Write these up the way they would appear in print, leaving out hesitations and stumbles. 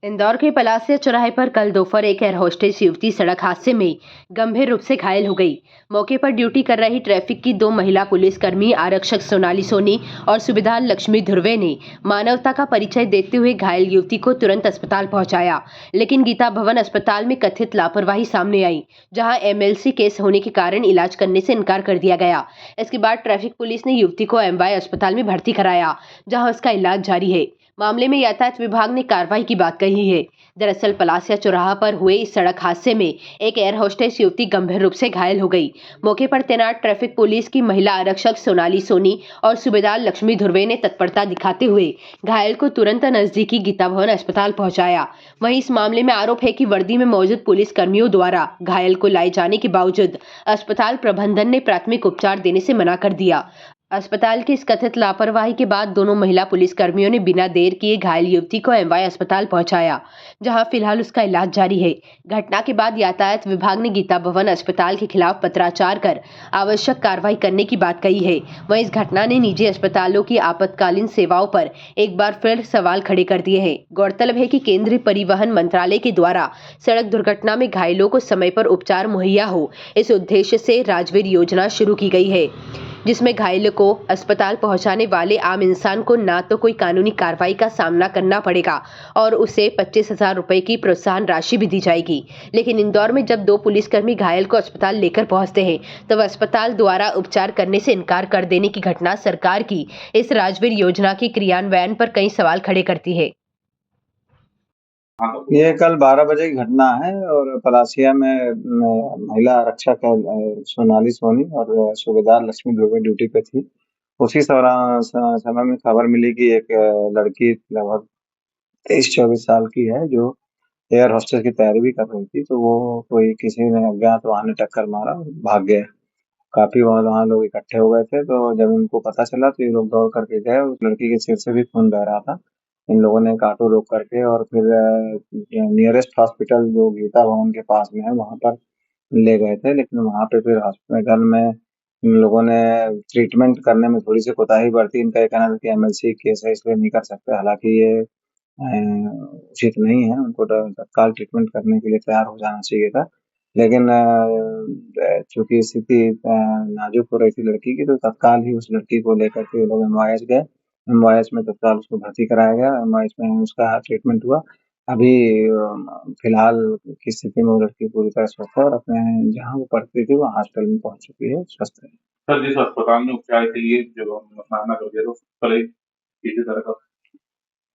इंदौर के पलासिया चौराहे पर कल दोपहर एक एयर होस्टेस युवती सड़क हादसे में गंभीर रूप से घायल हो गई। मौके पर ड्यूटी कर रही ट्रैफिक की दो महिला पुलिसकर्मी आरक्षक सोनाली सोनी और सूबेदार लक्ष्मी धुर्वे ने मानवता का परिचय देते हुए घायल युवती को तुरंत अस्पताल पहुंचाया, लेकिन गीता भवन अस्पताल में कथित लापरवाही सामने आई, जहां एमएलसी केस होने के कारण इलाज करने से इनकार कर दिया गया। इसके बाद ट्रैफिक पुलिस ने युवती को एमवाय अस्पताल में भर्ती कराया, जहां उसका इलाज जारी है। मामले में यातायात विभाग ने कार्रवाई की बात कही है। दरअसल पलासिया चौराहा पर हुए इस सड़क हादसे में एक एयर होस्टेस युवती गंभीर रूप से घायल हो गई। मौके पर तैनात ट्रैफिक पुलिस की महिला आरक्षक सोनाली सोनी और सूबेदार लक्ष्मी धुर्वे ने तत्परता दिखाते हुए घायल को तुरंत नजदीकी गीता भवन अस्पताल पहुंचाया। वहीं इस मामले में आरोप है कि वर्दी में मौजूद पुलिस कर्मियों द्वारा घायल को लाए जाने के बावजूद अस्पताल प्रबंधन ने प्राथमिक उपचार देने से मना कर दिया। अस्पताल की इस कथित लापरवाही के बाद दोनों महिला पुलिसकर्मियों ने बिना देर किए घायल युवती को एमवाय अस्पताल पहुंचाया, जहां फिलहाल उसका इलाज जारी है। घटना के बाद यातायात विभाग ने गीता भवन अस्पताल के खिलाफ पत्राचार कर आवश्यक कार्रवाई करने की बात कही है। वहीं इस घटना ने निजी अस्पतालों की आपातकालीन सेवाओं पर एक बार फिर सवाल खड़े कर दिए हैं। गौरतलब है कि केंद्रीय परिवहन मंत्रालय के द्वारा सड़क दुर्घटना में घायलों को समय पर उपचार मुहैया हो, इस उद्देश्य से राजवीर योजना शुरू की गई है, जिसमें घायल को अस्पताल पहुंचाने वाले आम इंसान को ना तो कोई कानूनी कार्रवाई का सामना करना पड़ेगा और उसे 25,000 रुपए की प्रोत्साहन राशि भी दी जाएगी। लेकिन इंदौर में जब दो पुलिसकर्मी घायल को अस्पताल लेकर पहुंचते हैं, तब अस्पताल द्वारा उपचार करने से इनकार कर देने की घटना सरकार की इस राजवीर योजना के क्रियान्वयन पर कई सवाल खड़े करती है। ये कल 12 बजे की घटना है और पलासिया में महिला आरक्षक सोनाली सोनी और सूबेदार लक्ष्मी दुबे ड्यूटी पे थी। उसी समय में खबर मिली कि एक लड़की लगभग 23-24 साल की है जो एयर होस्टेस की तैयारी भी कर रही थी, तो वो कोई किसी ने अज्ञात वाहन ने टक्कर मारा और भाग गए। काफी वहाँ लोग इकट्ठे हो गए थे, तो जब इनको पता चला तो ये लोग दौड़ करके गए। उस लड़की के सिर से भी खून बह रहा था। इन लोगों ने एक ऑटो रोक करके और फिर नियरेस्ट हॉस्पिटल जो गीता भवन के पास में है वहां पर ले गए थे, लेकिन वहां पे फिर हॉस्पिटल में इन लोगों ने ट्रीटमेंट करने में थोड़ी सी कोताही बरती। इनका ये कहना था कि एमएलसी केस है इसलिए नहीं कर सकते, हालांकि ये उचित नहीं है। उनको तत्काल ट्रीटमेंट करने के लिए तैयार हो जाना चाहिए था, लेकिन चूंकि स्थिति नाजुक हो रही थी लड़की की, तो तत्काल ही उस लड़की को लेकर के ये लोग एमवाईएच गए। एमवाईएच में तत्काल उसको भर्ती कराया गया। एमवाईएच में उसका ट्रीटमेंट हुआ। अभी फिलहाल की स्थिति में वो लड़की पूरी तरह स्वस्थ है और अपने जहाँ वो पढ़ती थी वो हॉस्टल में पहुंच चुकी है, स्वस्थ है। सर, जिस अस्पताल में उपचार के लिए जो मामला कर दिया, तो पहले किसी तरह का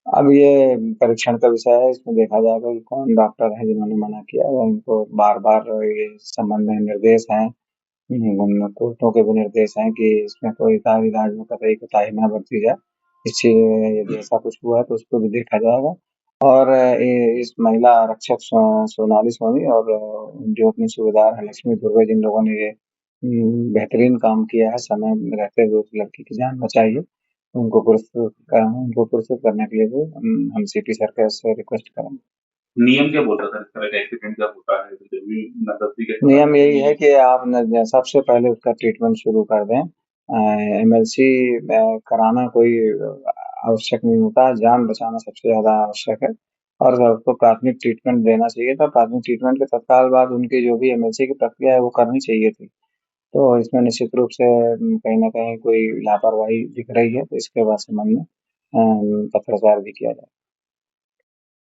अब ये परीक्षण का विषय है, इसमें देखा जाएगा कि कौन डॉक्टर है जिन्होंने मना किया है। उनको बार-बार ये इस संबंध में निर्देश हैं, कोर्टों के भी निर्देश हैं कि इसमें कोई इलाज में कतई कोताही ना बरती जाए। यदि ऐसा कुछ हुआ है तो उसको भी देखा जाएगा। और इस महिला आरक्षक सोनाली सोनी और जो अपनी सूबेदार है लक्ष्मी धुर्वे, जिन लोगों ने ये बेहतरीन काम किया है, समय में रहते हुए उस लड़की की जान बचाई है, उनको पुरस्कृत करने के लिए भी हम सिटी सरकार से रिक्वेस्ट करेंगे। नियम क्या बोलता है सर, इस तरह का एक्सीडेंट जब होता है तो जब भी नजदीक के नियम यही है कि आप सबसे पहले उसका ट्रीटमेंट शुरू कर दें। एमएलसी कराना कोई आवश्यक नहीं होता, जान बचाना सबसे ज्यादा आवश्यक है और उसको प्राथमिक ट्रीटमेंट देना चाहिए था। प्राथमिक ट्रीटमेंट के तत्काल बाद उनकी जो भी एमएलसी की प्रक्रिया है वो करनी चाहिए थी। तो इसमें निश्चित रूप से कहीं न कहीं कोई लापरवाही दिख रही है, तो इसके बाद संबंध में पत्राचार भी किया जाए।